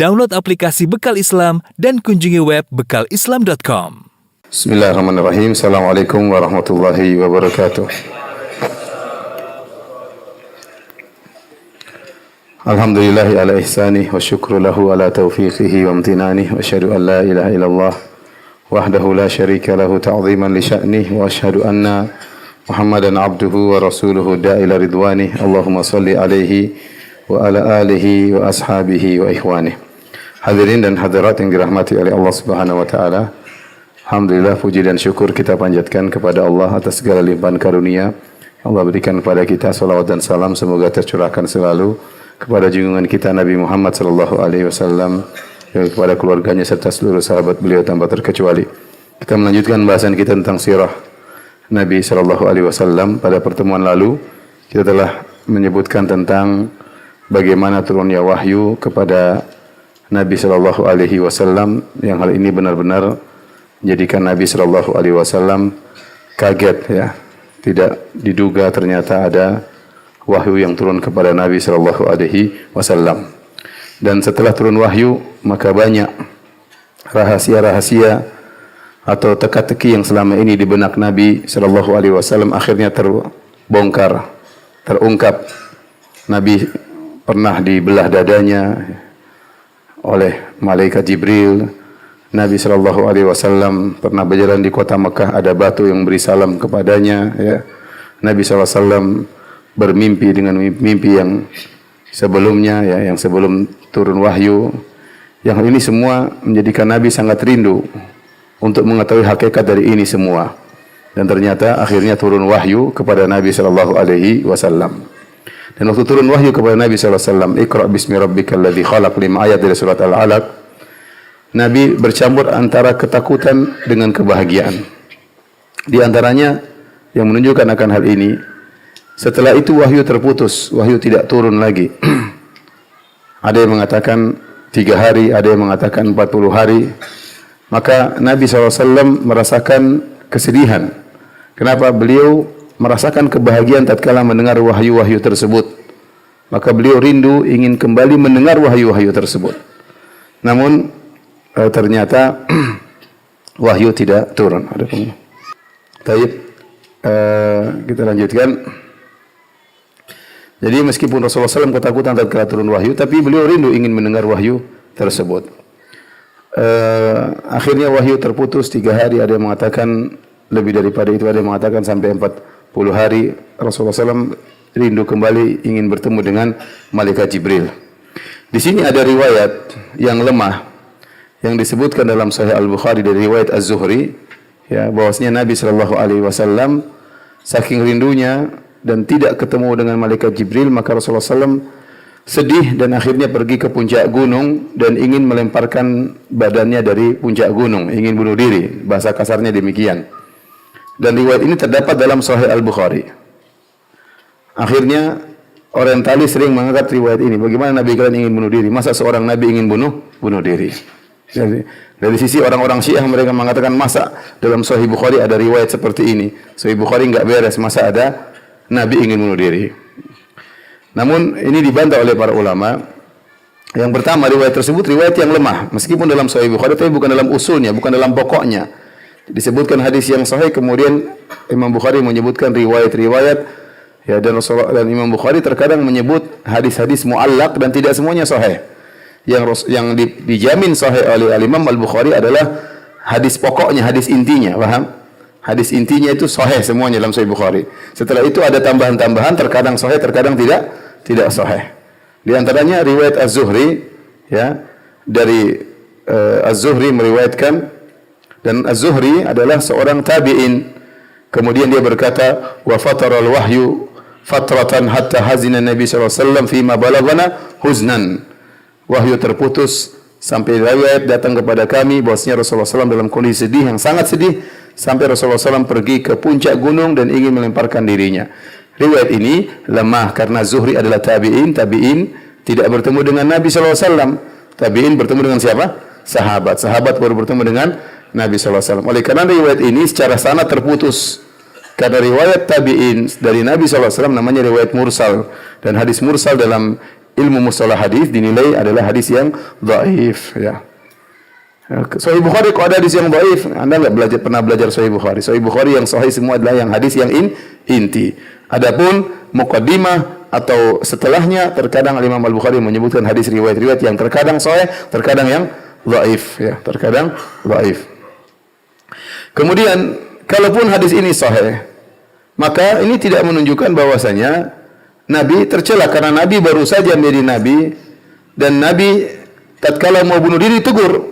Download aplikasi Bekal Islam dan kunjungi web bekalislam.com. Bismillahirrahmanirrahim. Assalamualaikum warahmatullahi wabarakatuh. Alhamdulillahi ala ihsanih wa syukru lahu ala taufiqihi wa amtinanih wa asyhadu an la ilaha illallah wahdahu la syarika lahu ta'ziman li sya'nih wa asyhadu anna Muhammadan abduhu wa rasuluhu da'ila ridwanih. Allahumma salli alaihi wa ala alihi wa ashabihi wa ikhwanih. Hadirin dan hadirat yang dirahmati oleh Allah Subhanahu wa taala. Alhamdulillah, puji dan syukur kita panjatkan kepada Allah atas segala limpahan karunia. Allah berikan kepada kita salawat dan salam semoga tercurahkan selalu kepada junjungan kita Nabi Muhammad sallallahu alaihi wasallam, kepada keluarganya serta seluruh sahabat beliau tanpa terkecuali. Kita melanjutkan bahasan kita tentang sirah Nabi sallallahu alaihi wasallam. Pada pertemuan lalu kita telah menyebutkan tentang bagaimana turunnya wahyu kepada Nabi sallallahu alaihi wasallam, yang hal ini benar-benar menjadikan Nabi sallallahu alaihi wasallam kaget, ya. Tidak diduga ternyata ada wahyu yang turun kepada Nabi sallallahu alaihi wasallam. Dan setelah turun wahyu, maka banyak rahasia-rahasia atau teka-teki yang selama ini di benak Nabi sallallahu alaihi wasallam akhirnya terbongkar, terungkap. Nabi pernah dibelah dadanya oleh malaikat Jibril. Nabi sallallahu alaihi wasallam pernah berjalan di kota Mekah, ada batu yang beri salam kepadanya, ya. Nabi sallallahu alaihi wasallam bermimpi dengan mimpi yang sebelumnya, ya, yang sebelum turun wahyu. Yang ini semua menjadikan Nabi sangat rindu untuk mengetahui hakikat dari ini semua. Dan ternyata akhirnya turun wahyu kepada Nabi sallallahu alaihi wasallam. Dan waktu turun wahyu kepada Nabi sallallahu alaihi wasallam, Iqra bismi rabbikal ladzi khalaq, 5 ayat dari surat Al-Alaq, Nabi bercampur antara ketakutan dengan kebahagiaan. Di antaranya yang menunjukkan akan hal ini, setelah itu wahyu terputus, wahyu tidak turun lagi. Ada yang mengatakan 3 hari, ada yang mengatakan 40 hari. Maka Nabi SAW merasakan kesedihan. Kenapa? Beliau merasakan kebahagiaan tatkala mendengar wahyu-wahyu tersebut. Maka beliau rindu ingin kembali mendengar wahyu-wahyu tersebut. Namun ternyata wahyu tidak turun. Baik, kita lanjutkan. Jadi meskipun Rasulullah SAW ketakutan tatkala turun wahyu, tapi beliau rindu ingin mendengar wahyu tersebut. Akhirnya wahyu terputus 3 hari, ada yang mengatakan lebih daripada itu, ada yang mengatakan sampai 40 hari. Rasulullah SAW rindu kembali ingin bertemu dengan malaikat Jibril. Di sini ada riwayat yang lemah yang disebutkan dalam Sahih Al-Bukhari dari riwayat Az-Zuhri, ya, bahwasanya Nabi sallallahu alaihi wasallam saking rindunya dan tidak ketemu dengan malaikat Jibril, maka Rasulullah SAW sedih dan akhirnya pergi ke puncak gunung dan ingin melemparkan badannya dari puncak gunung, ingin bunuh diri, bahasa kasarnya demikian. Dan riwayat ini terdapat dalam Sahih Al-Bukhari. Akhirnya orientalis sering mengangkat riwayat ini. Bagaimana Nabi kalian ingin bunuh diri? Masa seorang Nabi ingin bunuh diri? Jadi, dari sisi orang-orang Syiah, mereka mengatakan masa dalam Sahih Bukhari ada riwayat seperti ini. Sahih Bukhari enggak beres, masa ada Nabi ingin bunuh diri. Namun ini dibantah oleh para ulama. Yang pertama, riwayat tersebut riwayat yang lemah. Meskipun dalam Sahih Bukhari, tapi bukan dalam usulnya, bukan dalam pokoknya. Disebutkan hadis yang sahih, kemudian Imam Bukhari menyebutkan riwayat-riwayat, ya, dan Rasulullah dan Imam Bukhari terkadang menyebut hadis-hadis muallaq dan tidak semuanya sahih. Yang dijamin sahih oleh Imam Al-Bukhari adalah hadis pokoknya, hadis intinya, paham? Hadis intinya itu sahih semuanya dalam Sahih Bukhari. Setelah itu ada tambahan-tambahan, terkadang sahih, terkadang tidak sahih. Di antaranya riwayat Az-Zuhri, ya, dari Az-Zuhri meriwayatkan, dan Az-Zuhri adalah seorang tabi'in. Kemudian dia berkata, wa fatara al-wahyu fatratan hatta hazina Nabi sallallahu alaihi wasallam fima balaghana huznan. Wahyu terputus sampai riwayat datang kepada kami bahwasanya Rasulullah SAW dalam kondisi sedih, yang sangat sedih, sampai Rasulullah SAW pergi ke puncak gunung dan ingin melemparkan dirinya. Riwayat ini lemah karena Zuhri adalah tabi'in tidak bertemu dengan Nabi SAW. Tabi'in bertemu dengan siapa? Sahabat baru bertemu dengan Nabi SAW. Oleh karena riwayat ini secara sanad terputus. Karena riwayat tabi'in dari Nabi SAW namanya riwayat mursal. Dan hadis mursal dalam ilmu mustalah hadis dinilai adalah hadis yang dhaif, ya. Sahih Bukhari kok ada hadis yang dhaif? Anda enggak pernah belajar Sahih Bukhari. Sahih Bukhari yang sahih semua adalah yang hadis yang inti. Adapun muqaddimah atau setelahnya terkadang Imam Al-Bukhari menyebutkan hadis riwayat-riwayat yang terkadang sahih, terkadang yang dhaif, ya, terkadang dhaif. Kemudian kalaupun hadis ini sahih, maka ini tidak menunjukkan bahwasanya Nabi tercela karena Nabi baru saja menjadi Nabi dan Nabi tatkala mau bunuh diri tegur.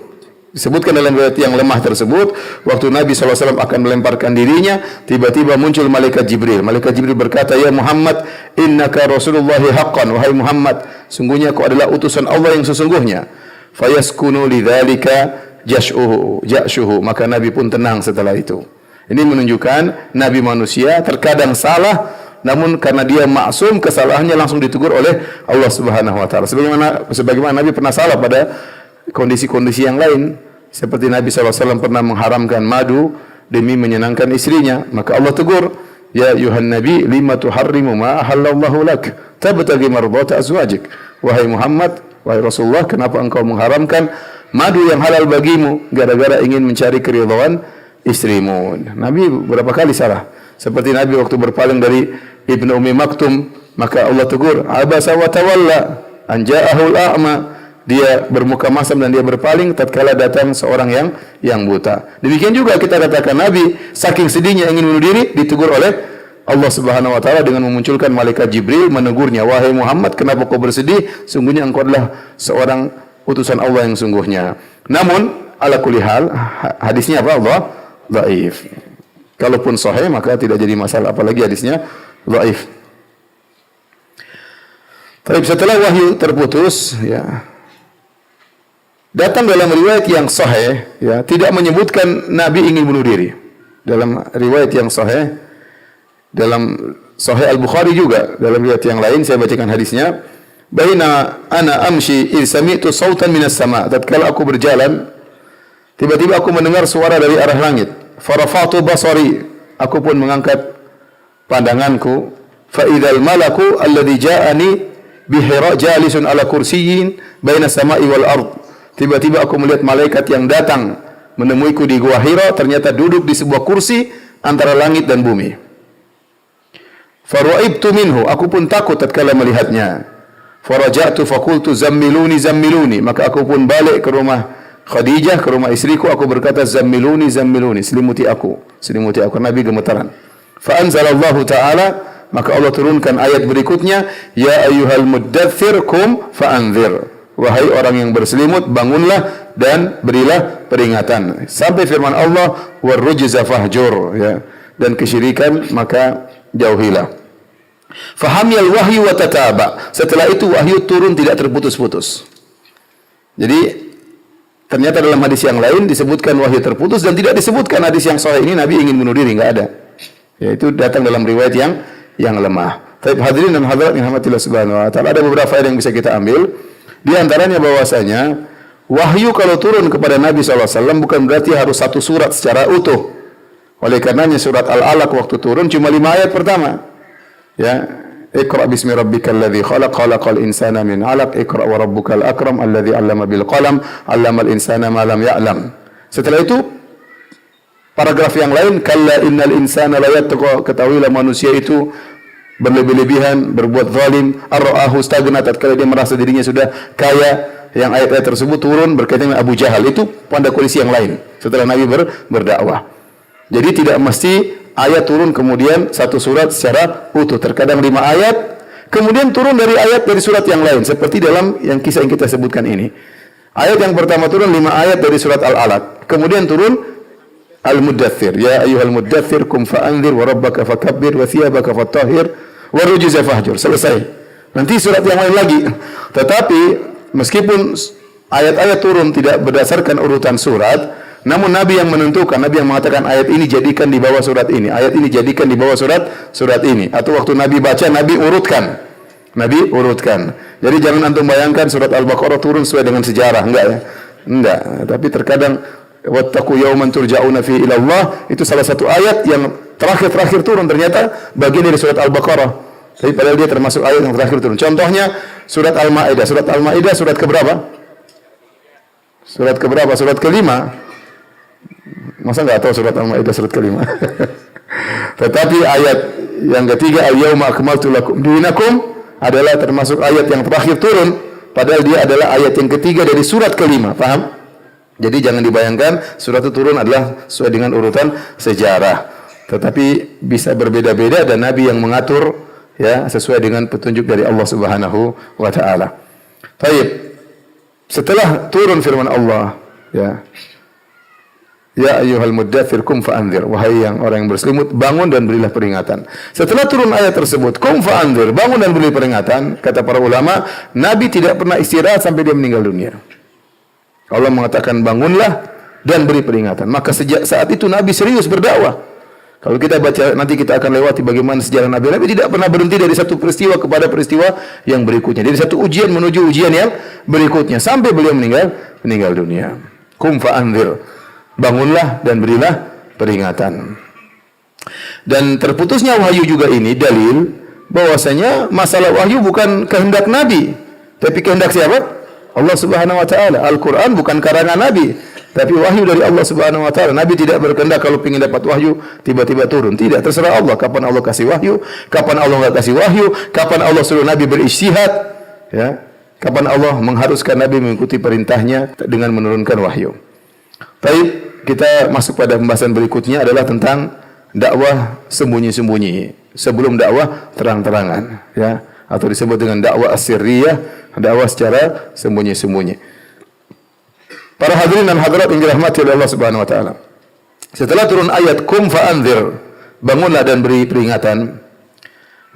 Disebutkan dalam riwayat yang lemah tersebut, waktu Nabi SAW akan melemparkan dirinya, tiba-tiba muncul malaikat Jibril. Malaikat Jibril berkata, "Ya Muhammad, innaka Rasulullah haqqan." Wahai Muhammad, sungguhnya kau adalah utusan Allah yang sesungguhnya. Fayaskunu lidzalika ja'shuhu. Maka Nabi pun tenang setelah itu. Ini menunjukkan Nabi manusia terkadang salah, namun karena dia maksum, kesalahannya langsung ditegur oleh Allah Subhanahu wa taala. Sebagaimana Nabi pernah salah pada kondisi-kondisi yang lain, seperti Nabi SAW pernah mengharamkan madu demi menyenangkan istrinya, maka Allah tegur, "Ya ayuhan nabi, lima tuharrimu ma ahallallahu lak, tabtaghi mardata azwajik." Wahai Muhammad, wahai Rasulullah, kenapa engkau mengharamkan madu yang halal bagimu gara-gara ingin mencari keridhaan istrimu? Nabi berapa kali salah. Seperti Nabi waktu berpaling dari Ibnu Ummi Maktum, maka Allah tegur, "Abasa wa tawalla an ja'ahul a'ma." Dia bermuka masam dan dia berpaling tatkala datang seorang yang buta. Demikian juga kita katakan Nabi saking sedihnya ingin bunuh diri ditegur oleh Allah Subhanahu wa taala dengan memunculkan malaikat Jibril menegurnya, "Wahai Muhammad, kenapa kau bersedih? Sungguhnya engkau adalah seorang utusan Allah yang sungguhnya." Namun ala kulli hal hadisnya apa? Dhaif. Kalaupun sahih maka tidak jadi masalah, apalagi hadisnya dhaif. Tapi setelah wahyu terputus, ya, datang dalam riwayat yang sahih, ya, tidak menyebutkan Nabi ingin bunuh diri. Dalam riwayat yang sahih, dalam Sahih Al-Bukhari juga, dalam riwayat yang lain saya bacakan hadisnya. Baina ana amshi id sami'tu sautan minas sama'. Tatkala aku berjalan, tiba-tiba aku mendengar suara dari arah langit. Farafatu basari. Aku pun mengangkat pandanganku. Fa idzal malaku alladhi ja'ani bihira jalisun ala kursiyyin baina sama'i wal ard. Tiba-tiba aku melihat malaikat yang datang menemuiku di Gua Hira, ternyata duduk di sebuah kursi antara langit dan bumi. Faru'ibtu minhu, aku pun takut tatkala melihatnya. Faraja'tu faqultu zammiluni zammiluni, maka aku pun balik ke rumah Khadijah, ke rumah istriku, aku berkata zammiluni zammiluni, selimuti aku. Nabi gemetaran. Fa anzalallahu ta'ala, maka Allah turunkan ayat berikutnya, ya ayyuhal muddaththir qum fa'anzir. Wahai orang yang berselimut, bangunlah dan berilah peringatan. Sampai firman Allah, warrujza fahjur, ya. Dan kesyirikan maka jauhilah. Fahamiyal wahyu wa tataba. Setelah itu wahyu turun tidak terputus-putus. Jadi ternyata dalam hadis yang lain disebutkan wahyu terputus dan tidak disebutkan hadis yang sahih ini Nabi ingin bunuh diri, enggak ada. Yaitu datang dalam riwayat yang lemah. Tapi hadirin dan hadirat yang rahmatillah subhanahu wa ta'ala, ada beberapa faedah yang bisa kita ambil. Di antaranya bahwasanya wahyu kalau turun kepada Nabi SAW bukan berarti harus satu surat secara utuh. Oleh karenanya surat Al-Alaq waktu turun cuma 5 ayat pertama. Ya, Iqra bismi rabbikal ladzi khalaq, khalaqal insana min 'alaq, Iqra wa rabbukal akram alladzi 'allama bil qalam, 'allamal insana ma lam ya'lam. Setelah itu paragraf yang lain, kalla innal insana la yattqa, ketahuilah manusia itu berlebih-lebihan, berbuat zalim, ar-ra'ahu stagna, tatkala dia merasa dirinya sudah kaya. Yang ayat-ayat tersebut turun berkaitan dengan Abu Jahal, itu pada kondisi yang lain setelah Nabi berdakwah. Jadi tidak mesti ayat turun kemudian satu surat secara utuh, terkadang 5 ayat kemudian turun dari ayat dari surat yang lain, seperti dalam yang kisah yang kita sebutkan ini. Ayat yang pertama turun 5 ayat dari surat Al-Alaq, kemudian turun Al-Muddaththir, ya ayyuhal muddaththir qum fa'anzir wa rabbaka fakabbir wa thiyabaka fatahhir wa rujza fahjur. Selesai. Nanti surat yang lain lagi. Tetapi meskipun ayat-ayat turun tidak berdasarkan urutan surat, namun Nabi yang menentukan, Nabi yang mengatakan ayat ini jadikan di bawah surat ini, ayat ini jadikan di bawah surat ini. Atau waktu Nabi baca, Nabi urutkan. Jadi jangan antum bayangkan surat Al-Baqarah turun sesuai dengan sejarah, enggak ya? Enggak. Tapi terkadang wattaqu yawman turja'una fihi ila Allah, itu salah satu ayat yang terakhir turun, ternyata bagian dari surat Al-Baqarah. Tapi padahal dia termasuk ayat yang terakhir turun. Contohnya Surat Al-Maidah. Surat Al-Maidah surat keberapa? Surat keberapa? Surat kelima. Masa nggak tahu surat Al-Maidah surat kelima? Tetapi ayat yang ketiga, al-yauma akmaltu lakum dinakum, adalah termasuk ayat yang terakhir turun. Padahal dia adalah ayat yang ketiga dari surat kelima. Paham? Jadi jangan dibayangkan surat itu turun adalah sesuai dengan urutan sejarah. Tetapi bisa berbeda-beda dan Nabi yang mengatur ya sesuai dengan petunjuk dari Allah Subhanahu wa taala. Baik. Setelah turun firman Allah, ya. Ya ayyuhal muddatsir qum fa'anzir, wahai yang orang yang berselimut, bangun dan berilah peringatan. Setelah turun ayat tersebut, qum fa'anzir, bangun dan beri peringatan, kata para ulama, Nabi tidak pernah istirahat sampai dia meninggal dunia. Allah mengatakan bangunlah dan beri peringatan. Maka sejak saat itu Nabi serius berdakwah. Kalau kita baca nanti kita akan lewati bagaimana sejarah Nabi. Nabi tidak pernah berhenti dari satu peristiwa kepada peristiwa yang berikutnya. Dari satu ujian menuju ujian yang berikutnya sampai beliau meninggal dunia. Qum fa'anzir. Bangunlah dan berilah peringatan. Dan terputusnya wahyu juga ini dalil bahwasanya masalah wahyu bukan kehendak Nabi, tapi kehendak siapa? Allah Subhanahu wa taala. Al-Qur'an bukan karangan Nabi, tapi wahyu dari Allah Subhanahu wa taala. Nabi tidak berkehendak kalau ingin dapat wahyu tiba-tiba turun. Tidak, terserah Allah kapan Allah kasih wahyu, kapan Allah enggak kasih wahyu, kapan Allah suruh Nabi berijtihad, ya. Kapan Allah mengharuskan Nabi mengikuti perintahnya dengan menurunkan wahyu. Baik, kita masuk pada pembahasan berikutnya adalah tentang dakwah sembunyi-sembunyi sebelum dakwah terang-terangan, ya, atau disebut dengan dakwah as-sirriyah, dakwah secara sembunyi-sembunyi. Para hadirin dan hadirat yang dirahmati oleh Allah Subhanahu wa taala. Setelah turun ayat qum fa'anzir, bangunlah dan beri peringatan,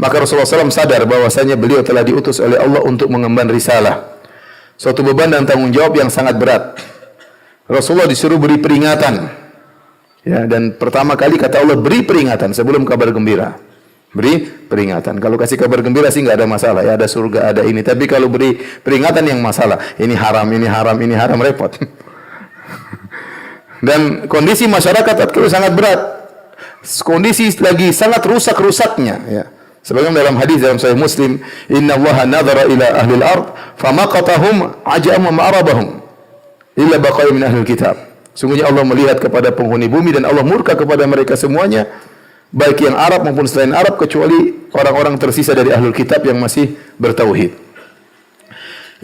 maka Rasulullah SAW sadar bahwasanya beliau telah diutus oleh Allah untuk mengemban risalah, suatu beban dan tanggung jawab yang sangat berat. Rasulullah disuruh beri peringatan, ya, dan pertama kali kata Allah beri peringatan sebelum kabar gembira. Beri peringatan. Kalau kasih kabar gembira sih nggak ada masalah, ya, ada surga, ada ini. Tapi kalau beri peringatan yang masalah, ini haram, ini haram, ini haram, repot. Dan kondisi masyarakat itu sangat berat. Kondisi lagi sangat rusak-rusaknya, ya. Sebagaimana dalam hadis dalam Sahih Muslim, Inna Allaha nadhara ila ahli al-ard famaqatahum ajam wa ma'arabahum illa baqaya min ahli kitab. Sungguhnya Allah melihat kepada penghuni bumi dan Allah murka kepada mereka semuanya, baik yang Arab maupun selain Arab, kecuali orang-orang tersisa dari ahlul kitab yang masih bertauhid.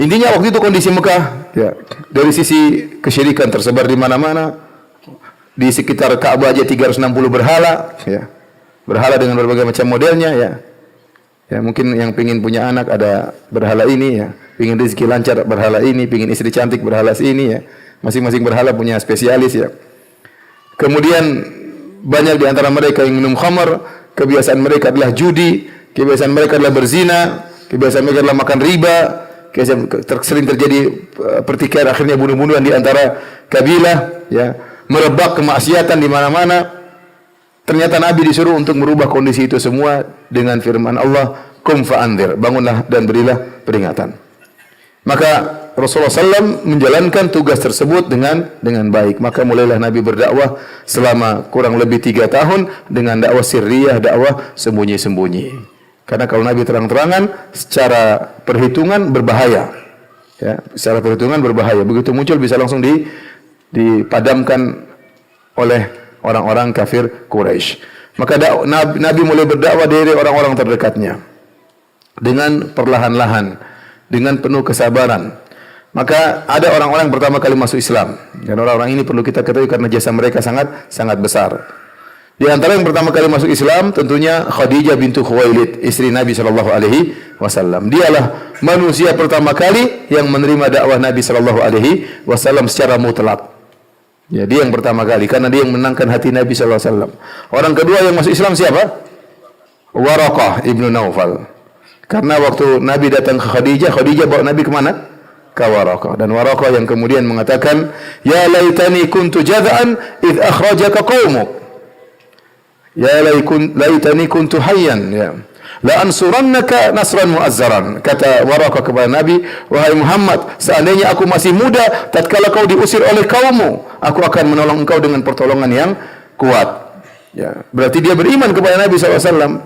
Intinya waktu itu kondisi Mekah, ya, dari sisi kesyirikan tersebar di mana-mana. Di sekitar Ka'bah aja 360 berhala, ya. Berhala dengan berbagai macam modelnya, ya. Ya, mungkin yang pingin punya anak ada berhala ini, ya. Pingin rezeki lancar berhala ini, pingin istri cantik berhala ini, ya. Masing-masing berhala punya spesialis, ya. Kemudian banyak di antara mereka yang minum khamar, kebiasaan mereka adalah judi, kebiasaan mereka adalah berzina, kebiasaan mereka adalah makan riba, sering terjadi pertikaian, akhirnya bunuh-bunuhan di antara kabilah, ya. Merebak kemaksiatan di mana-mana. Ternyata Nabi disuruh untuk merubah kondisi itu semua dengan firman Allah, "Qum fa'anzir", bangunlah dan berilah peringatan. Maka Rasulullah SAW menjalankan tugas tersebut dengan baik. Maka mulailah Nabi berdakwah selama kurang lebih 3 tahun dengan dakwah sirriyah, dakwah sembunyi-sembunyi. Karena kalau Nabi terang-terangan, secara perhitungan berbahaya. Ya, secara perhitungan berbahaya. Begitu muncul bisa langsung dipadamkan oleh orang-orang kafir Quraisy. Maka Nabi mulai berdakwah dari orang-orang terdekatnya dengan perlahan-lahan, dengan penuh kesabaran. Maka ada orang-orang yang pertama kali masuk Islam, dan orang-orang ini perlu kita ketahui karena jasa mereka sangat besar. Di antara yang pertama kali masuk Islam tentunya Khadijah bintu Khuwailid, istri Nabi sallallahu alaihi wasallam. Dialah manusia pertama kali yang menerima dakwah Nabi sallallahu alaihi wasallam secara mutlak. Ya, dia yang pertama kali karena dia yang menangkan hati Nabi sallallahu alaihi wasallam. Orang kedua yang masuk Islam siapa? Waraqah ibnu Naufal. Karena waktu Nabi datang ke Khadijah, Khadijah bawa Nabi ke mana? Ke Waraqah. Dan Waraqah yang kemudian mengatakan, "Ya laitani kuntu jaz'an id akhrajaka qaumuk. Ya laitani kuntu hayyan." Ya. La ansurannaka nasran mu'azzaran. Kata Waraqah kepada Nabi, "Wahai Muhammad, seandainya aku masih muda tatkala kau diusir oleh kaummu, aku akan menolong engkau dengan pertolongan yang kuat." Ya, berarti dia beriman kepada Nabi SAW.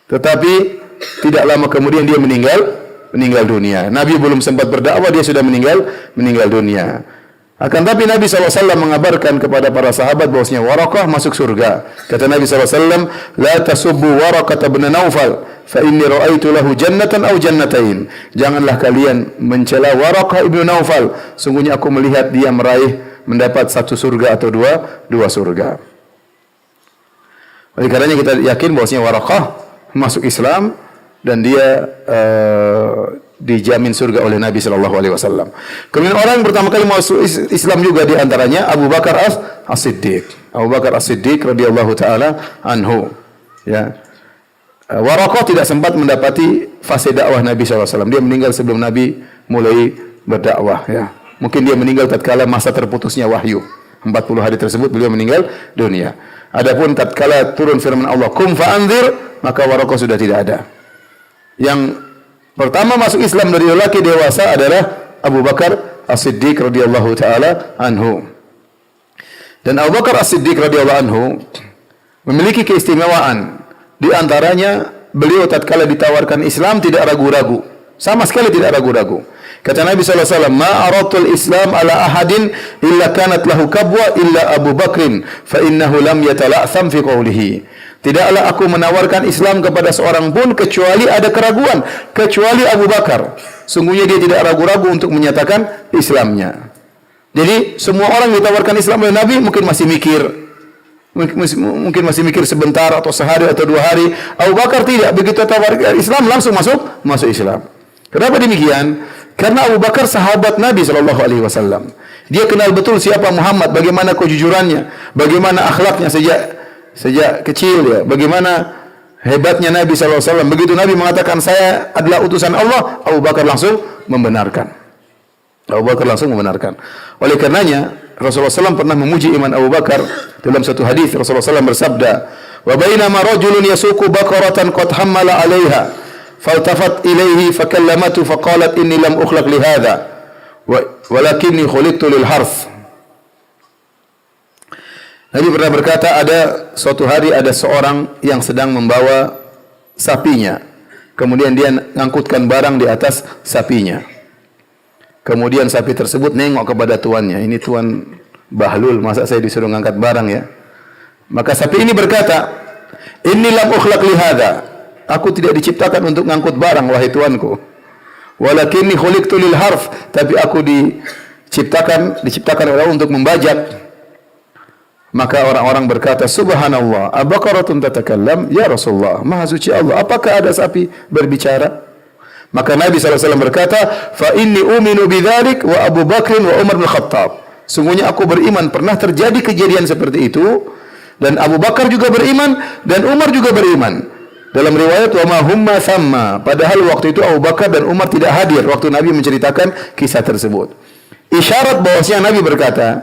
Tetapi tidak lama kemudian dia meninggal dunia. Nabi belum sempat berdakwah, dia sudah meninggal dunia. Akan tapi Nabi SAW mengabarkan kepada para sahabat bahwasanya Waraqah masuk surga. Kata Nabi SAW, la tasubbu Waraqah bin Naufal, fa inni ra'aitu lahu jannatan aw jannatain. Janganlah kalian mencela Waraqah ibnu Naufal. Sungguhnya aku melihat dia mendapat satu surga atau dua surga. Oleh karenanya kita yakin bahwasanya Waraqah masuk Islam dan dia dijamin surga oleh Nabi sallallahu alaihi wasallam. Kemudian orang yang pertama kali masuk Islam juga di antaranya Abu Bakar As-Siddiq. Abu Bakar As-Siddiq radhiyallahu taala anhu. Ya. Waraqah tidak sempat mendapati fase dakwah Nabi sallallahu alaihi wasallam. Dia meninggal sebelum Nabi mulai berdakwah, ya. Mungkin dia meninggal tatkala masa terputusnya wahyu. 40 hari tersebut beliau meninggal dunia. Adapun tatkala turun firman Allah, "Qum fa'anzir", maka Waraqah sudah tidak ada. Yang pertama masuk Islam dari lelaki dewasa adalah Abu Bakar As-Siddiq radhiyallahu taala anhu. Dan Abu Bakar As-Siddiq radhiyallahu anhu memiliki keistimewaan. Di antaranya beliau tatkala ditawarkan Islam tidak ragu-ragu, sama sekali tidak ragu-ragu. Kata Nabi sallallahu alaihi wasallam, "Ma aratul Islam ala ahadin illa kanat lahu kabwa illa Abu Bakrin, fa innahu lam yatala'tham fi qawlihi." Tidaklah aku menawarkan Islam kepada seorang pun kecuali ada keraguan, kecuali Abu Bakar. Sungguhnya dia tidak ragu-ragu untuk menyatakan Islamnya. Jadi semua orang ditawarkan Islam oleh Nabi mungkin masih mikir. Mungkin masih mikir sebentar atau sehari atau 2 hari. Abu Bakar tidak, begitu tawarkan Islam langsung masuk Islam. Kenapa demikian? Karena Abu Bakar sahabat Nabi sallallahu alaihi wasallam. Dia kenal betul siapa Muhammad, bagaimana kejujurannya, bagaimana akhlaknya sejak kecil, ya. Bagaimana hebatnya Nabi sallallahu alaihi wasallam. Begitu Nabi mengatakan saya adalah utusan Allah, Abu Bakar langsung membenarkan. Oleh karenanya Rasulullah SAW pernah memuji iman Abu Bakar dalam satu hadis. Rasulullah SAW bersabda, "Wa bainama rajulun yasuqu baqaratan qad hammala 'alaiha, faltafat ilaihi fakallamatu faqalat inni lam ukhlaq li hadha, walakinni khuliqtu lil harf." Nabi pernah berkata, ada suatu hari ada seorang yang sedang membawa sapinya. Kemudian dia ngangkutkan barang di atas sapinya. Kemudian sapi tersebut nengok kepada tuannya. Ini tuan bahlul, masa saya disuruh ngangkat barang, ya? Maka sapi ini berkata, "Inni lam ukhlaq li hadha." Aku tidak diciptakan untuk ngangkut barang, wahai tuanku. Walakinni khuliqtu lil harf. Tapi aku diciptakan oleh Allah untuk membajak. Maka orang-orang berkata, "Subhanallah, abaqaratun tatakallam?" Ya Rasulullah, Maha suci Allah, apakah ada sapi berbicara? Maka Nabi SAW berkata, "Fa inni uminu bidzalik wa Abu Bakr wa Umar bin Khattab." Sungguhnya aku beriman pernah terjadi kejadian seperti itu, dan Abu Bakar juga beriman dan Umar juga beriman. Dalam riwayat wa ma humma thamma, padahal waktu itu Abu Bakar dan Umar tidak hadir waktu Nabi menceritakan kisah tersebut. Isyarat bahwasanya Nabi berkata,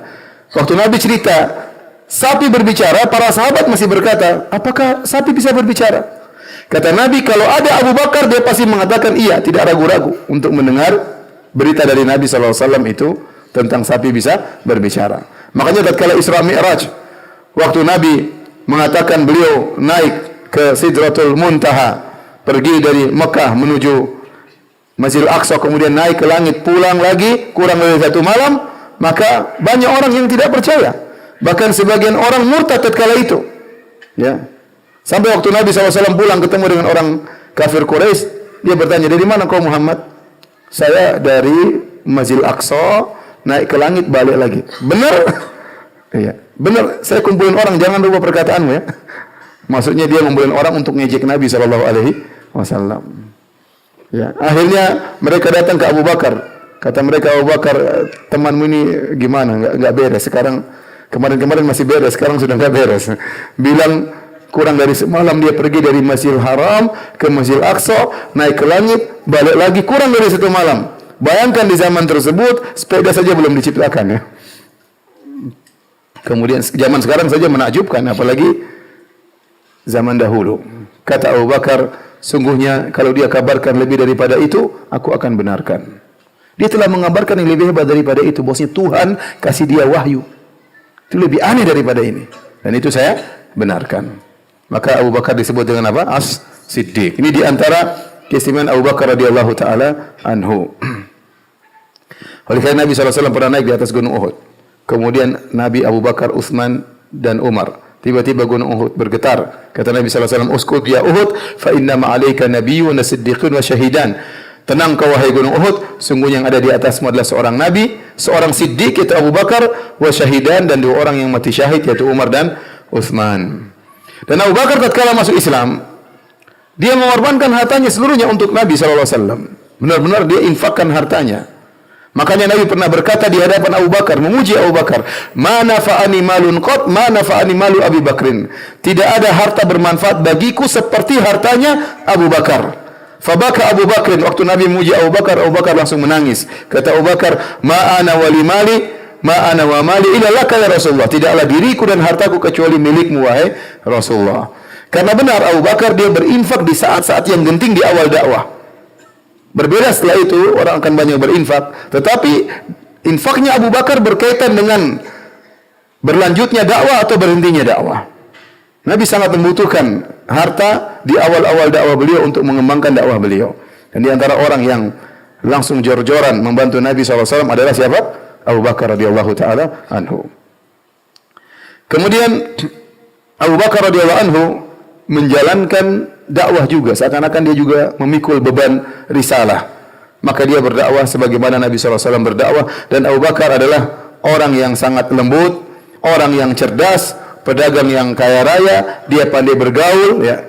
waktu Nabi cerita sapi berbicara, para sahabat masih berkata, apakah sapi bisa berbicara? Kata Nabi, kalau ada Abu Bakar, dia pasti mengatakan iya, tidak ragu-ragu untuk mendengar berita dari Nabi SAW itu tentang sapi bisa berbicara. Makanya tatkala Isra Mi'raj, waktu Nabi mengatakan beliau naik ke Sidratul Muntaha, pergi dari Mekah menuju Masjidil Aqsa, kemudian naik ke langit, pulang lagi, kurang dari 1 malam, maka banyak orang yang tidak percaya. Bahkan sebagian orang murtad tatkala itu. Ya. Sampai waktu Nabi SAW pulang ketemu dengan orang kafir Quraisy, dia bertanya, "Dari mana kau Muhammad?" "Saya dari Masjidil Aqsa, naik ke langit, balik lagi." "Benar?" "Iya, benar. Saya kumpulin orang, jangan lupa perkataanmu, ya." Maksudnya dia ngumpulin orang untuk ngejek Nabi SAW. Ya, akhirnya mereka datang ke Abu Bakar. Kata mereka, "Abu Bakar, temanmu ini gimana? Enggak beres. Sekarang kemarin masih beres, sekarang sudah enggak beres. Bilang kurang dari semalam dia pergi dari Masjidil Haram ke Masjidil Aqsa, naik ke langit, balik lagi kurang dari 1 malam. Bayangkan di zaman tersebut sepeda saja belum diciptakan, ya. Kemudian zaman sekarang saja menakjubkan, apalagi zaman dahulu. Kata Abu Bakar, sungguhnya kalau dia kabarkan lebih daripada itu, aku akan benarkan. Dia telah mengabarkan yang lebih hebat daripada itu, bahwasanya Tuhan kasih dia wahyu. Itu lebih aneh daripada ini. Dan itu saya benarkan. Maka Abu Bakar disebut dengan apa? As-Siddiq. Ini di antara keistimewaan Abu Bakar radhiyallahu taala anhu. Oleh karena Nabi SAW pernah naik di atas gunung Uhud. Kemudian Nabi Abu Bakar, Utsman dan Umar. Tiba-tiba gunung Uhud bergetar. Kata Nabi SAW, "Uskut ya Uhud, fa inna ma'alaika nabiyyun wa siddiqun wa syahidan." Tenang kau wahai gunung Uhud, sungguhnya yang ada di atasmu adalah seorang nabi, seorang siddiq yaitu Abu Bakar, wa syahidan dan dua orang yang mati syahid yaitu Umar dan Utsman. Dan Abu Bakar tatkala masuk Islam, dia mengorbankan hartanya seluruhnya untuk Nabi SAW. Benar-benar dia infakkan hartanya. Makanya Nabi pernah berkata di hadapan Abu Bakar, memuji Abu Bakar, "Ma nafa'ani malun qat, ma nafa'ani malu Abi Bakrin." Tidak ada harta bermanfaat bagiku seperti hartanya Abu Bakar. Fabaka Abu Bakrin, waktu Nabi memuji Abu Bakar langsung menangis. Kata Abu Bakar, "Ma ana wali mali, ma ana wa mali illa laka ya Rasulullah." Tidaklah diriku dan hartaku kecuali milikmu wahai Rasulullah. Karena benar Abu Bakar dia berinfak di saat-saat yang genting di awal dakwah. Berbeda setelah itu orang akan banyak berinfak, tetapi infaknya Abu Bakar berkaitan dengan berlanjutnya dakwah atau berhentinya dakwah. Nabi sangat membutuhkan harta di awal-awal dakwah beliau untuk mengembangkan dakwah beliau. Dan di antara orang yang langsung jor-joran membantu Nabi SAW adalah siapa? Abu Bakar radhiyallahu taala anhu. Kemudian Abu Bakar radhiyallahu anhu menjalankan dakwah juga, seakan-akan dia juga memikul beban risalah. Maka dia berdakwah sebagaimana Nabi SAW berdakwah. Dan Abu Bakar adalah orang yang sangat lembut, orang yang cerdas, pedagang yang kaya raya, dia pandai bergaul, ya,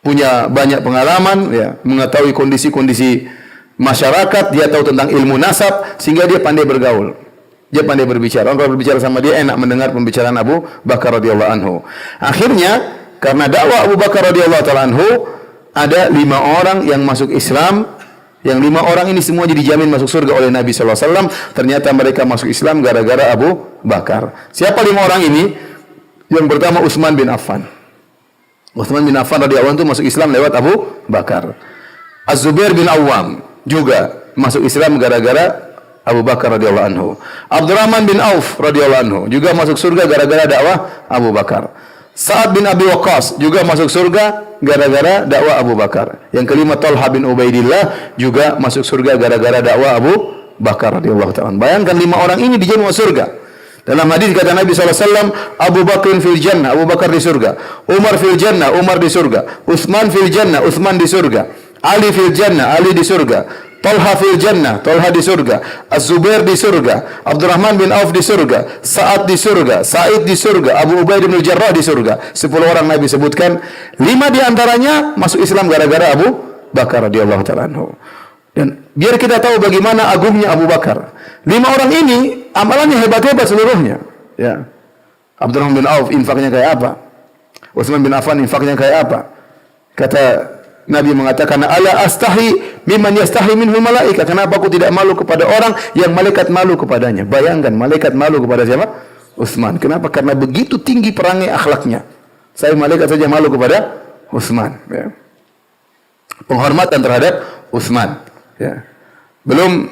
punya banyak pengalaman, ya, mengetahui kondisi-kondisi masyarakat, dia tahu tentang ilmu nasab, sehingga dia pandai bergaul. Dia pandai berbicara. Orang kalau berbicara sama dia enak mendengar pembicaraan Abu Bakar radhiyallahu anhu. Akhirnya karena dakwah Abu Bakar radhiyallahu taala anhu ada 5 orang yang masuk Islam. Yang 5 orang ini semua dijamin masuk surga oleh Nabi sallallahu alaihi wasallam. Ternyata mereka masuk Islam gara-gara Abu Bakar. Siapa 5 orang ini? Yang pertama Utsman bin Affan. Utsman bin Affan radhiyallahu anhu masuk Islam lewat Abu Bakar. Az-Zubair bin Awwam juga masuk Islam gara-gara Abu Bakar radhiyallahu anhu. Abdurrahman bin Auf radhiyallahu anhu juga masuk surga gara-gara dakwah Abu Bakar. Sa'ad bin Abi Waqqas juga masuk surga gara-gara dakwah Abu Bakar. Yang kelima Talha bin Ubaidillah juga masuk surga gara-gara dakwah Abu Bakar radhiyallahu ta'ala. Bayangkan 5 orang ini dijamin masuk surga. Dalam hadis kata Nabi SAW, Abu Bakrin fil jannah, Abu Bakar di surga. Umar fil jannah, Umar di surga. Utsman fil jannah, Utsman di surga. Ali fil jannah, Ali di surga. Talha fil jannah, Talha di surga. Az-Zubair di surga. Abdurrahman bin Auf di surga. Sa'ad di surga. Sa'id di surga. Abu Ubaidah bin Jarrah di surga. 10 orang Nabi sebutkan. 5 di antaranya masuk Islam gara-gara Abu Bakar radhiyallahu ta'ala anhu. Dan biar kita tahu bagaimana agungnya Abu Bakar. 5 orang ini amalannya hebat-hebat seluruhnya. Ya. Abdurrahman bin Auf infaknya kayak apa? Utsman bin Affan infaknya kayak apa? Kata Nabi mengatakan, "Ala astahi mimman yastahi minhul malaika." Kenapa aku tidak malu kepada orang yang malaikat malu kepadanya? Bayangkan, malaikat malu kepada siapa? Utsman. Kenapa? Karena begitu tinggi perangai akhlaknya. Saya malaikat saja malu kepada Utsman. Ya. Penghormatan terhadap Utsman. Ya. Belum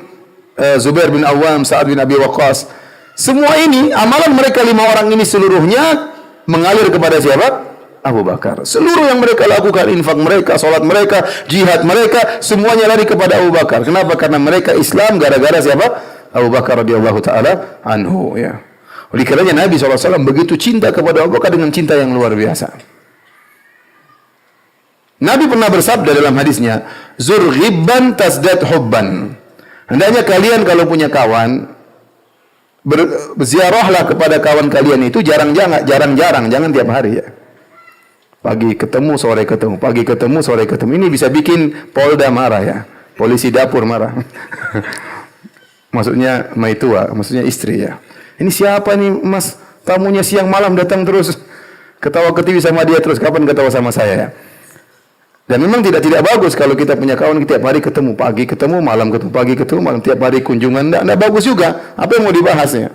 Zubair bin Awwam, Sa'ad bin Abi Waqqas. Semua ini, amalan mereka 5 orang ini seluruhnya mengalir kepada siapa? Abu Bakar. Seluruh yang mereka lakukan, infak mereka, salat mereka, jihad mereka, semuanya lari kepada Abu Bakar. Kenapa? Karena mereka Islam gara-gara siapa? Abu Bakar radhiyallahu taala anhu, ya. Oleh karenanya Nabi SAW begitu cinta kepada Abu Bakar dengan cinta yang luar biasa. Nabi pernah bersabda dalam hadisnya, "Zur ghibban tasdad hubban." Hendaknya kalian kalau punya kawan, berziarahlah kepada kawan kalian itu jarang-jarang, jangan tiap hari, ya. Pagi ketemu, sore ketemu, pagi ketemu, sore ketemu. Ini bisa bikin Polda marah, ya. Polisi dapur marah. Maksudnya maitua, maksudnya istri, ya. Ini siapa nih mas? Tamunya siang malam datang terus. Ketawa ketiwi sama dia terus. Kapan ketawa sama saya, ya? Dan memang tidak bagus kalau kita punya kawan tiap hari ketemu, pagi ketemu, malam ketemu, pagi ketemu, malam, tiap hari kunjungan. Tidak bagus juga. Apa yang mau dibahasnya?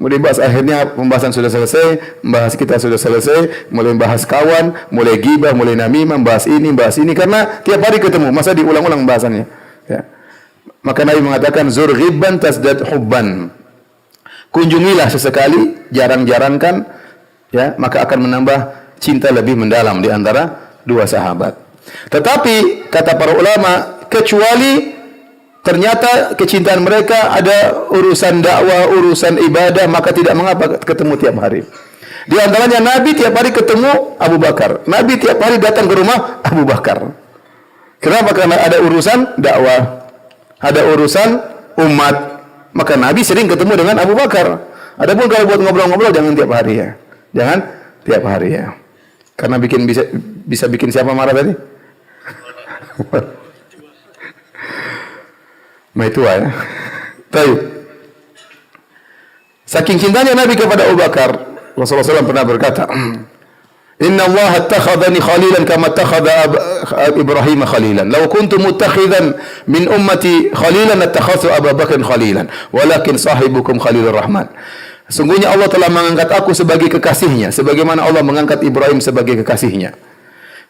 Mau dibahas, akhirnya pembahasan sudah selesai, membahas kita sudah selesai, mulai membahas kawan, mulai ghibah, mulai namimah, membahas ini, karena tiap hari ketemu, masa diulang-ulang bahasannya, ya. Maka Nabi mengatakan, zur ghibban tasdad hubban. Kunjungilah sesekali, jarang-jarangkan, ya, maka akan menambah cinta lebih mendalam di antara 2 sahabat. Tetapi kata para ulama, kecuali ternyata kecintaan mereka ada urusan dakwah, urusan ibadah, maka tidak mengapa ketemu tiap hari. Di antaranya Nabi tiap hari ketemu Abu Bakar. Nabi tiap hari datang ke rumah Abu Bakar. Kenapa? Karena ada urusan dakwah, ada urusan umat. Maka Nabi sering ketemu dengan Abu Bakar. Adapun kalau buat ngobrol-ngobrol jangan tiap hari ya. Jangan tiap hari ya. Karena bisa bikin siapa marah tadi? Maitua ya. Baik. Saking cintanya Nabi kepada Abu Bakar, Rasulullah SAW pernah berkata, Inna Allah attakhadhani khalilan kama attakhadha Ibrahim khalilan. Law kuntu muttakhidan min ummati khalilan attakhadhu Abu Bakr khalilan. Walakin sahibukum Khalilur Rahman. Sungguhnya Allah telah mengangkat aku sebagai kekasihnya, sebagaimana Allah mengangkat Ibrahim sebagai kekasihnya.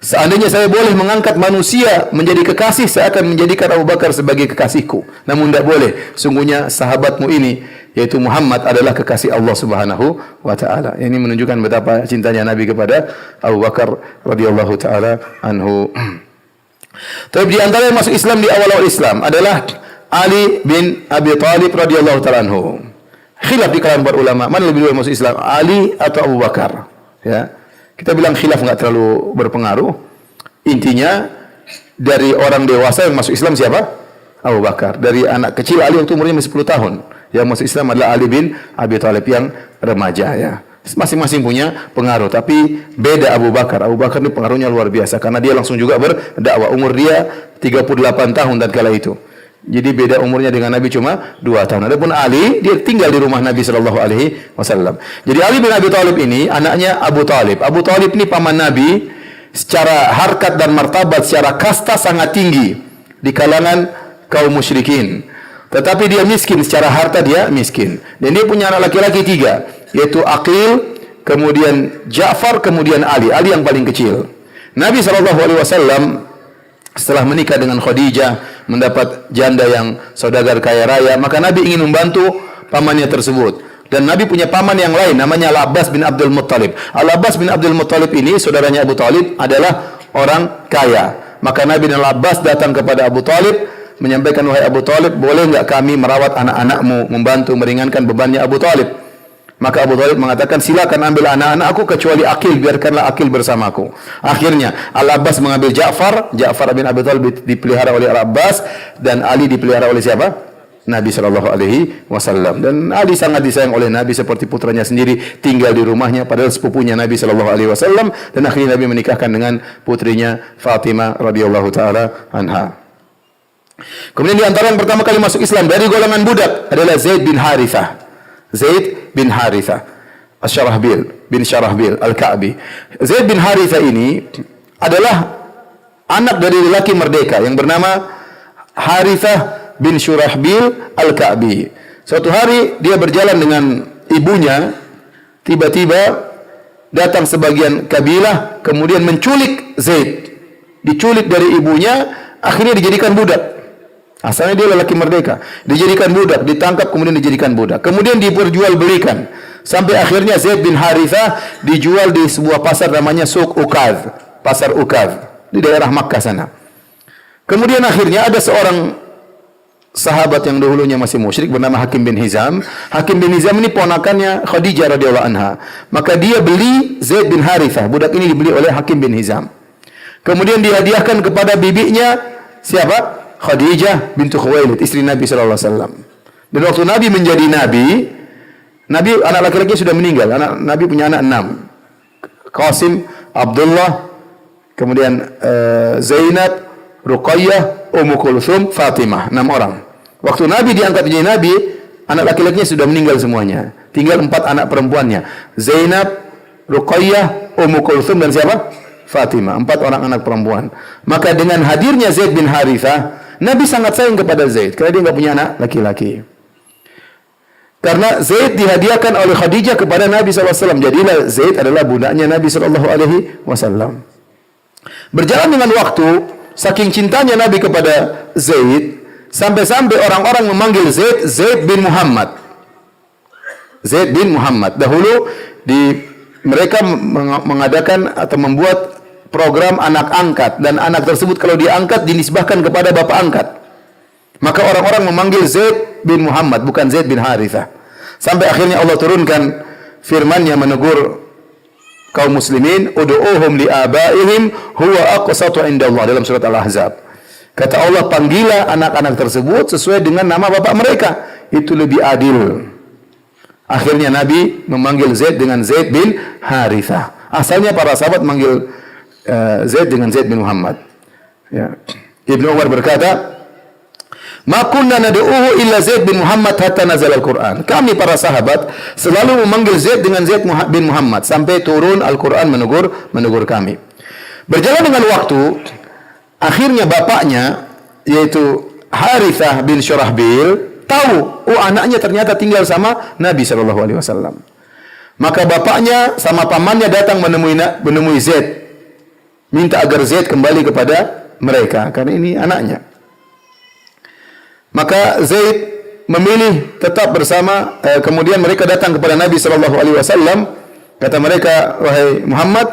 Seandainya saya boleh mengangkat manusia menjadi kekasih, saya akan menjadikan Abu Bakar sebagai kekasihku. Namun tidak boleh. Sungguhnya sahabatmu ini, yaitu Muhammad, adalah kekasih Allah Subhanahu wa taala. Ini menunjukkan betapa cintanya Nabi kepada Abu Bakar radhiyallahu taala anhu. Tapi di antara yang masuk Islam di awal-awal Islam adalah Ali bin Abi Thalib radhiyallahu taala anhu. Khilaf di kalangan para ulama, mana lebih dulu masuk Islam, Ali atau Abu Bakar? Ya. Kita bilang khilaf enggak terlalu berpengaruh. Intinya dari orang dewasa yang masuk Islam siapa? Abu Bakar. Dari anak kecil Ali waktu umurnya masih 10 tahun. Yang masuk Islam adalah Ali bin Abi Thalib yang remaja ya. Masing-masing punya pengaruh, tapi beda Abu Bakar. Abu Bakar ini pengaruhnya luar biasa karena dia langsung juga berdakwah. Umur dia 38 tahun dan kala itu. Jadi beda umurnya dengan Nabi cuma 2 tahun. Adapun Ali, dia tinggal di rumah Nabi sallallahu alaihi wasallam. Jadi Ali bin Abi Thalib ini anaknya Abu Thalib. Abu Thalib ini paman Nabi, secara harkat dan martabat, secara kasta sangat tinggi di kalangan kaum musyrikin. Tetapi dia miskin, secara harta dia miskin. Dan dia punya anak laki-laki 3, yaitu Aqil, kemudian Ja'far, kemudian Ali. Ali yang paling kecil. Nabi sallallahu alaihi wasallam setelah menikah dengan Khadijah, mendapat janda yang saudagar kaya raya, maka Nabi ingin membantu pamannya tersebut. Dan Nabi punya paman yang lain, namanya Al-Abbas bin Abdul Muttalib. Al-Abbas bin Abdul Muttalib ini, saudaranya Abu Talib, adalah orang kaya. Maka Nabi dan Al-Abbas datang kepada Abu Talib, menyampaikan, wahai Abu Talib, boleh enggak kami merawat anak-anakmu, membantu meringankan bebannya Abu Talib? Maka Abu Thalib mengatakan, silakan ambil anak-anak aku kecuali Aqil, biarkanlah Aqil bersamaku. Akhirnya Al-Abbas mengambil Ja'far bin Abi Thalib dipelihara oleh Al-Abbas, dan Ali dipelihara oleh siapa? Nabi sallallahu alaihi wasallam. Dan Ali sangat disayang oleh Nabi seperti putranya sendiri, tinggal di rumahnya padahal sepupunya Nabi sallallahu alaihi wasallam, dan akhirnya Nabi menikahkan dengan putrinya Fatimah radhiyallahu taala anha. Kemudian di antara yang pertama kali masuk Islam dari golongan budak adalah Zaid bin Harithah. Zaid bin Harithah bin Syarahbil Al-Ka'bi. Zaid bin Harithah ini adalah anak dari lelaki merdeka yang bernama Harithah bin Syurahbil Al-Ka'bi. Suatu hari dia berjalan dengan ibunya, tiba-tiba datang sebagian kabilah kemudian menculik Zaid. Diculik dari ibunya, akhirnya dijadikan budak. Asalnya dia lelaki merdeka, dijadikan budak, ditangkap kemudian dijadikan budak. Kemudian diperjualbelikan sampai akhirnya Zaid bin Harithah dijual di sebuah pasar namanya Suq Ukaz, pasar Ukaz di daerah Makkah sana. Kemudian akhirnya ada seorang sahabat yang dahulunya masih musyrik bernama Hakim bin Hizam. Hakim bin Hizam ini ponakannya Khadijah radhiyallahu anha. Maka dia beli Zaid bin Harithah, budak ini dibeli oleh Hakim bin Hizam. Kemudian dihadiahkan kepada bibinya siapa? Khadijah bintu Khuwailid, istri Nabi sallallahu alaihi wasallam. Dan waktu Nabi menjadi Nabi anak laki-laki sudah meninggal. Nabi punya anak 6. Qasim, Abdullah, kemudian Zainab, Ruqayyah, Ummu Kulthum, Fatimah, 6 orang. Waktu Nabi diangkat menjadi Nabi, anak laki-lakinya sudah meninggal semuanya. Tinggal 4 anak perempuannya. Zainab, Ruqayyah, Ummu Kulthum dan siapa? Fatimah, 4 orang anak perempuan. Maka dengan hadirnya Zaid bin Harithah, Nabi sangat sayang kepada Zaid karena dia enggak punya anak laki-laki. Karena Zaid dihadiahkan oleh Khadijah kepada Nabi SAW. Jadilah Zaid adalah budaknya Nabi SAW. Berjalan dengan waktu, saking cintanya Nabi kepada Zaid, sampai-sampai orang-orang memanggil Zaid, Zaid bin Muhammad. Zaid bin Muhammad. Dahulu mereka mengadakan atau membuat program anak angkat, dan anak tersebut kalau diangkat dinisbahkan kepada bapak angkat. Maka orang-orang memanggil Zaid bin Muhammad, bukan Zaid bin Harithah. Sampai akhirnya Allah turunkan firman-Nya menegur kaum muslimin, ud'uuhum li abaihim huwa aqsatu indallah, dalam surat Al-Ahzab. Kata Allah, panggillah anak-anak tersebut sesuai dengan nama bapak mereka, itu lebih adil. Akhirnya Nabi memanggil Zaid dengan Zaid bin Harithah. Asalnya para sahabat manggil Zaid dengan Zaid bin Muhammad. Ya. Ibnu Umar berkata, "Ma kunna nad'uhu illa Zaid bin Muhammad hatta nazal al-Qur'an." Kami para sahabat selalu memanggil Zaid dengan Zaid bin Muhammad sampai turun Al-Qur'an menegur kami. Berjalan dengan waktu, akhirnya bapaknya yaitu Harithah bin Syurahbil tahu, anaknya ternyata tinggal sama Nabi sallallahu alaihi wasallam. Maka bapaknya sama pamannya datang menemui Zaid, minta agar Zaid kembali kepada mereka karena ini anaknya. Maka Zaid memilih tetap bersama. Kemudian mereka datang kepada Nabi sallallahu alaihi wasallam. Kata mereka, "Wahai Muhammad,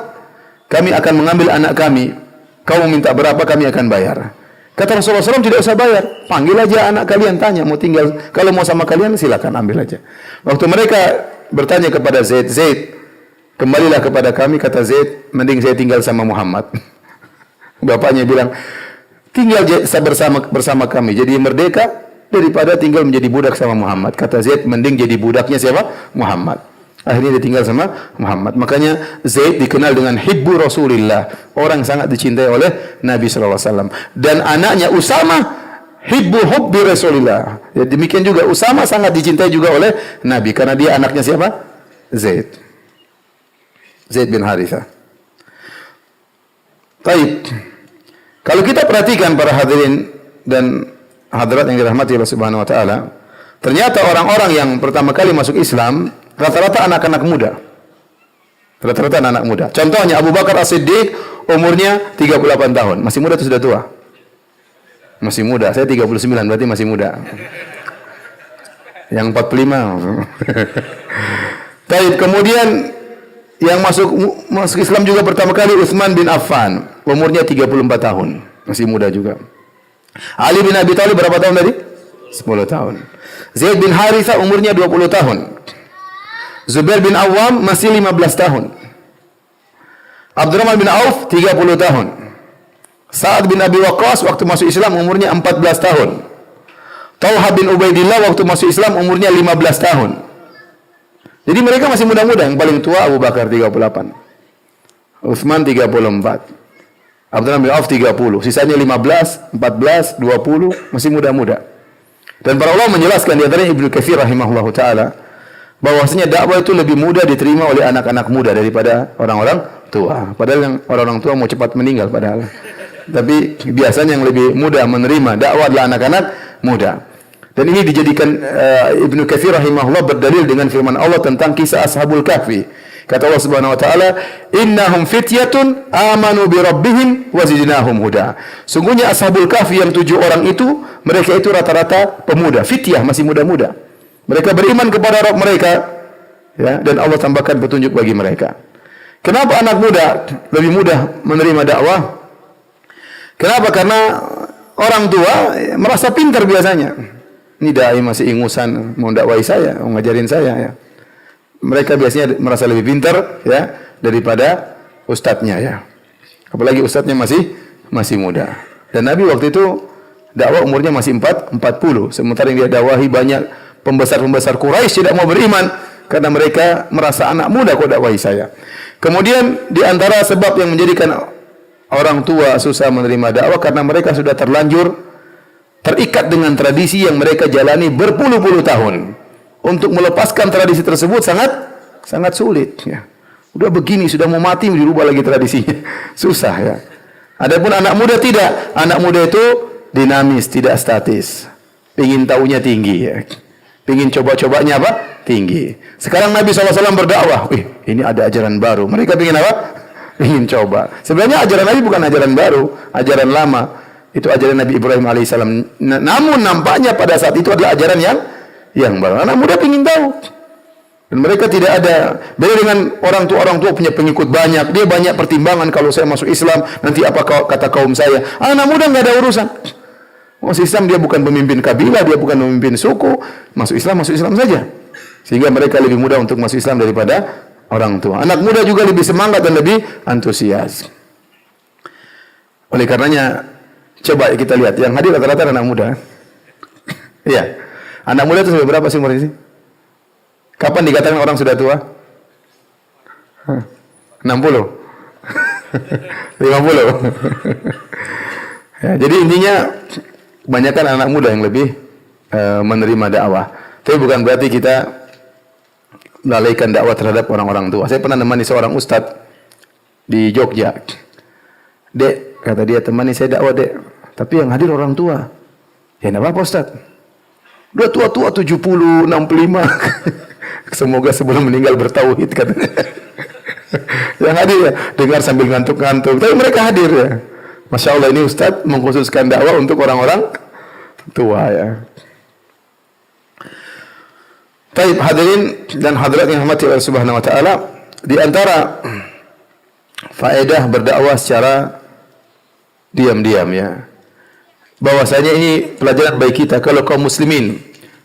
kami akan mengambil anak kami. Kau minta berapa, kami akan bayar." Kata Rasulullah SAW, tidak usah bayar. Panggil aja anak kalian, tanya mau tinggal. Kalau mau sama kalian silakan ambil aja. Waktu mereka bertanya kepada Zaid, "Zaid, kembalilah kepada kami." Kata Zaid, "Mending saya tinggal sama Muhammad." Bapaknya bilang, "Tinggal bersama kami, jadi merdeka daripada tinggal menjadi budak sama Muhammad." Kata Zaid, "Mending jadi budaknya siapa? Muhammad." Akhirnya dia tinggal sama Muhammad. Makanya Zaid dikenal dengan Hibbu Rasulillah, orang sangat dicintai oleh Nabi sallallahu alaihi wasallam. Dan anaknya Usama Hubbi Rasulillah. Ya, demikian juga Usama sangat dicintai juga oleh Nabi karena dia anaknya siapa? Zaid. Zaid bin Harithah. Baik. Kalau kita perhatikan para hadirin dan hadirat yang dirahmati Allah Subhanahu wa taala, ternyata orang-orang yang pertama kali masuk Islam rata-rata anak-anak muda. Rata-rata anak muda. Contohnya Abu Bakar As-Siddiq umurnya 38 tahun. Masih muda atau sudah tua? Masih muda. Saya 39, berarti masih muda. Yang 45. Baik, kemudian yang masuk Islam juga pertama kali Utsman bin Affan, umurnya 34 tahun. Masih muda juga. Ali bin Abi Thalib berapa tahun tadi? 10 tahun. Zaid bin Harithah umurnya 20 tahun. Zubair bin Awam masih 15 tahun. Abdurrahman bin Auf 30 tahun. Sa'ad bin Abi Waqqas waktu masuk Islam umurnya 14 tahun. Talha bin Ubaidillah waktu masuk Islam umurnya 15 tahun. Jadi mereka masih muda-muda. Yang paling tua Abu Bakar 38. Utsman 34. Abdurrahman bin Auf 30. Sisanya 15, 14, 20. Masih muda-muda. Dan para ulama menjelaskan, di antaranya Ibnu Katsir rahimahullahu taala, bahwasanya dakwah itu lebih mudah diterima oleh anak-anak muda daripada orang-orang tua. Padahal yang orang-orang tua mau cepat meninggal padahal. Tapi biasanya yang lebih mudah menerima dakwah adalah anak-anak muda. Dan ini dijadikan Ibnu Katsir rahimahullah berdalil dengan firman Allah tentang kisah Ashabul Kahfi. Kata Allah Subhanahu wa taala, "Innahum fityatun amanu bi rabbihim wa zidnahum huda." Sungguhnya Ashabul Kahfi yang 7 orang itu, mereka itu rata-rata pemuda, fityah, masih muda-muda. Mereka beriman kepada Rabb mereka, ya, dan Allah tambahkan petunjuk bagi mereka. Kenapa anak muda lebih mudah menerima dakwah? Kenapa? Karena orang tua merasa pintar biasanya. Ini dai masih ingusan mau dakwai saya, mau ngajarin saya, ya. Mereka biasanya merasa lebih pintar, ya, daripada ustadznya, ya. Apalagi ustadznya masih muda. Dan Nabi waktu itu dakwah umurnya masih 40, sementara yang dia dakwahi banyak pembesar-pembesar Quraisy tidak mau beriman karena mereka merasa anak muda kok dakwahi saya. Kemudian di antara sebab yang menjadikan orang tua susah menerima dakwah karena mereka sudah terlanjur terikat dengan tradisi yang mereka jalani berpuluh-puluh tahun. Untuk melepaskan tradisi tersebut sangat sulit, ya. Udah begini sudah mau mati dirubah lagi tradisinya. Susah, ya. Adapun anak muda tidak. Anak muda itu dinamis, tidak statis. Pengin taunya tinggi, ya. Pengin coba-cobanya apa? Tinggi. Sekarang Nabi SAW berdakwah. Ini ada ajaran baru. Mereka pengin apa? Pengin coba. Sebenarnya ajaran Nabi bukan ajaran baru, ajaran lama. Itu ajaran Nabi Ibrahim alaihissalam. Namun nampaknya pada saat itu adalah ajaran yang baru. Anak muda pengin tahu. Dan mereka tidak ada beda dengan orang tua punya pengikut banyak. Dia banyak pertimbangan, kalau saya masuk Islam nanti apa kata kaum saya. Anak muda enggak ada urusan. Masuk Islam dia bukan pemimpin kabilah, dia bukan pemimpin suku. Masuk Islam saja. Sehingga mereka lebih mudah untuk masuk Islam daripada orang tua. Anak muda juga lebih semangat dan lebih antusias. Oleh karenanya, coba kita lihat yang hadir rata-rata anak muda. Iya. Anak muda itu sampai berapa sih umur ini? Kapan dikatakan orang sudah tua? 60. 50. Ya, jadi intinya kebanyakan anak muda yang lebih menerima dakwah. Tapi bukan berarti kita melalaikan dakwah terhadap orang-orang tua. Saya pernah menemani seorang ustadz di Jogja. Dek, kata dia, temani saya dakwah, Dek. Tapi yang hadir orang tua. Ya enggak apa-apa, Ustaz. Udah tua-tua 70, 65. Semoga sebelum meninggal bertauhid katanya. Yang hadir ya, dengar sambil ngantuk-ngantuk. Tapi mereka hadir ya. Masya Allah, ini Ustaz mengkhususkan dakwah untuk orang-orang tua ya. Baik, hadirin dan hadirat yang dirahmati Allah Subhanahu wa taala, di antara faedah berdakwah secara diam-diam ya. Bahwasanya ini pelajaran bagi kita kalau kaum muslimin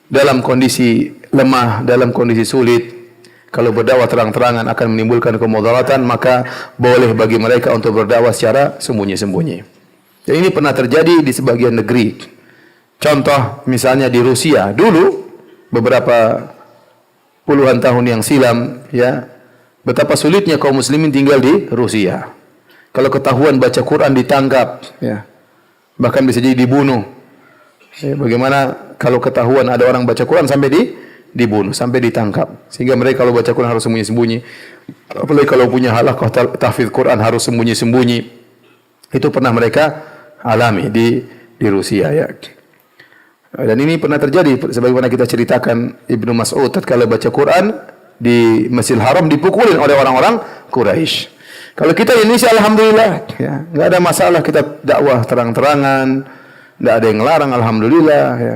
dalam kondisi lemah, dalam kondisi sulit, kalau berdakwah terang-terangan akan menimbulkan kemudaratan, maka boleh bagi mereka untuk berdakwah secara sembunyi-sembunyi. Dan ini pernah terjadi di sebagian negeri. Contoh misalnya di Rusia dulu beberapa puluhan tahun yang silam ya, betapa sulitnya kaum muslimin tinggal di Rusia. Kalau ketahuan baca Quran ditangkap ya. Bahkan bisa jadi dibunuh. Ya, bagaimana kalau ketahuan ada orang baca Quran sampai dibunuh, sampai ditangkap. Sehingga mereka kalau baca Quran harus sembunyi-sembunyi. Apalagi kalau punya halaqah tahfidz Quran harus sembunyi-sembunyi. Itu pernah mereka alami di Rusia ya. Dan ini pernah terjadi sebagaimana kita ceritakan Ibnu Mas'ud tatkala baca Quran di Masjidil Haram dipukulin oleh orang-orang Quraisy. Kalau kita di Indonesia alhamdulillah ya, enggak ada masalah, kita dakwah terang-terangan, enggak ada yang larang alhamdulillah ya.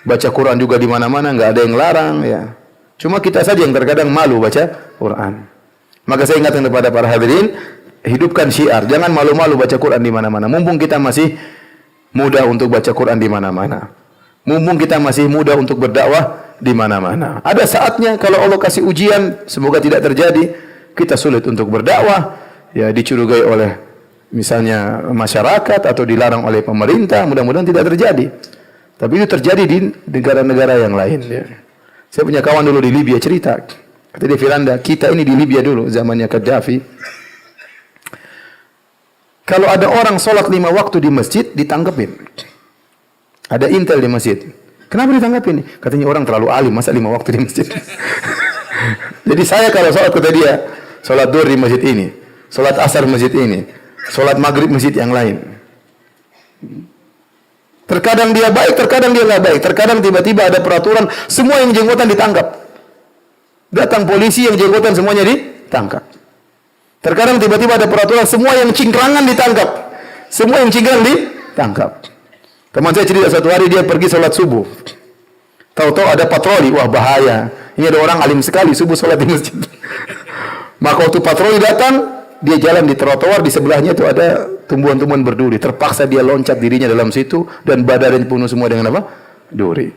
Baca Quran juga di mana-mana enggak ada yang larang ya. Cuma kita saja yang terkadang malu baca Quran. Maka saya ingatkan kepada para hadirin, hidupkan syiar, jangan malu-malu baca Quran di mana-mana. Mumpung kita masih muda untuk baca Quran di mana-mana. Mumpung kita masih muda untuk berdakwah di mana-mana. Ada saatnya kalau Allah kasih ujian, semoga tidak terjadi, kita sulit untuk berdakwah, ya dicurigai oleh misalnya masyarakat atau dilarang oleh pemerintah, mudah-mudahan tidak terjadi. Tapi itu terjadi di negara-negara yang lain. Ya. Saya punya kawan dulu di Libya cerita, kata dia, Firanda, kita ini di Libya dulu zamannya Gaddafi. Kalau ada orang sholat 5 waktu di masjid, ditangkepin. Ada intel di masjid. Kenapa ditangkapin? Katanya orang terlalu alim, masa 5 waktu di masjid. Jadi saya kalau sholat kata dia, sholat duhur di masjid ini, sholat asar masjid ini, sholat maghrib masjid yang lain. Terkadang dia baik, terkadang dia nggak baik. Terkadang tiba-tiba ada peraturan, semua yang jenggotan ditangkap. Datang polisi yang jenggotan semuanya ditangkap. Terkadang tiba-tiba ada peraturan, semua yang cingkrangan ditangkap. Semua yang cingkrang ditangkap. Teman saya cerita satu hari dia pergi sholat subuh. Tahu-tahu ada patroli, wah bahaya. Ini ada orang alim sekali subuh sholat di masjid. Maka waktu patroli datang, dia jalan di trotoar, di sebelahnya itu ada tumbuhan-tumbuhan berduri. Terpaksa dia loncat dirinya dalam situ dan badannya penuh semua dengan apa? Duri.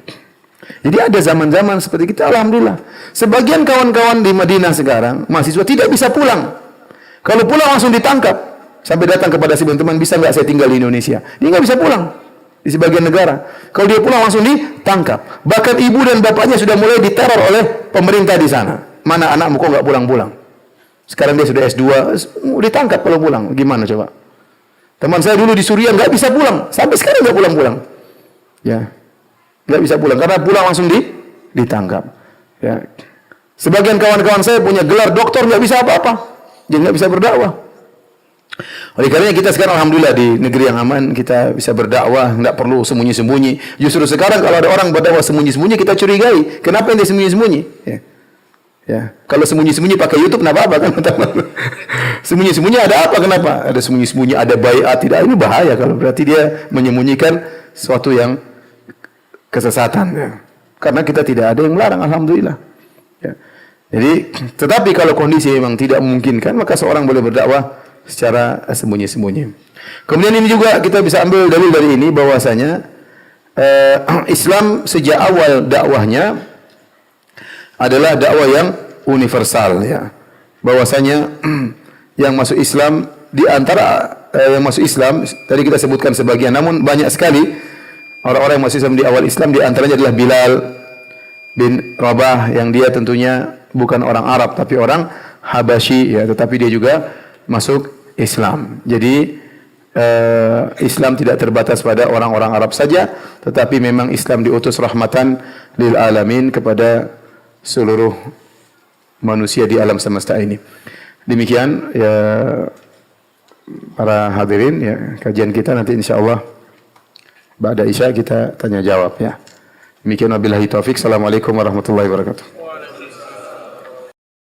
Jadi ada zaman-zaman seperti kita, alhamdulillah. Sebagian kawan-kawan di Madinah sekarang, mahasiswa tidak bisa pulang. Kalau pulang langsung ditangkap. Sampai datang kepada si teman, bisa nggak saya tinggal di Indonesia? Dia nggak bisa pulang. Di sebagian negara. Kalau dia pulang langsung ditangkap. Bahkan ibu dan bapaknya sudah mulai diteror oleh pemerintah di sana. Mana anakmu kok nggak pulang-pulang? Sekarang dia sudah S2, ditangkap kalau pulang. Gimana coba? Teman saya dulu di Suriah nggak bisa pulang. Sampai sekarang nggak pulang-pulang. Ya, nggak bisa pulang. Karena pulang langsung ditangkap. Ya. Sebagian kawan-kawan saya punya gelar doktor nggak bisa apa-apa. Dia nggak bisa berdakwah. Oleh karenanya kita sekarang alhamdulillah di negeri yang aman, kita bisa berdakwah, tidak perlu sembunyi-sembunyi. Justru sekarang kalau ada orang berdakwah sembunyi-sembunyi, kita curigai. Kenapa dia sembunyi-sembunyi? Ya. Ya. Kalau sembunyi-sembunyi pakai YouTube, kenapa apa kan? Sembunyi-sembunyi ada apa? Kenapa? Ada sembunyi-sembunyi, ada baiat, tidak. Ini bahaya kalau berarti dia menyembunyikan sesuatu yang kesesatan. Ya. Karena kita tidak ada yang larang, alhamdulillah. Ya. Jadi, tetapi kalau kondisi memang tidak memungkinkan, maka seorang boleh berdakwah secara sembunyi-sembunyi. Kemudian ini juga kita bisa ambil dalil dari ini bahwasanya Islam sejak awal dakwahnya adalah dakwah yang universal, ya. Bahwasanya yang masuk Islam di antara yang masuk Islam tadi kita sebutkan sebagian, namun banyak sekali orang-orang yang masuk Islam di awal Islam, di antaranya adalah Bilal bin Rabah yang dia tentunya bukan orang Arab tapi orang Habasyi, ya, tetapi dia juga masuk Islam. Jadi Islam tidak terbatas pada orang-orang Arab saja, tetapi memang Islam diutus rahmatan lil alamin kepada seluruh manusia di alam semesta ini. Demikian ya para hadirin, ya, kajian kita nanti insyaallah ba'da isya kita tanya jawab, ya. Demikian wabillahi taufik. Assalamualaikum warahmatullahi wabarakatuh.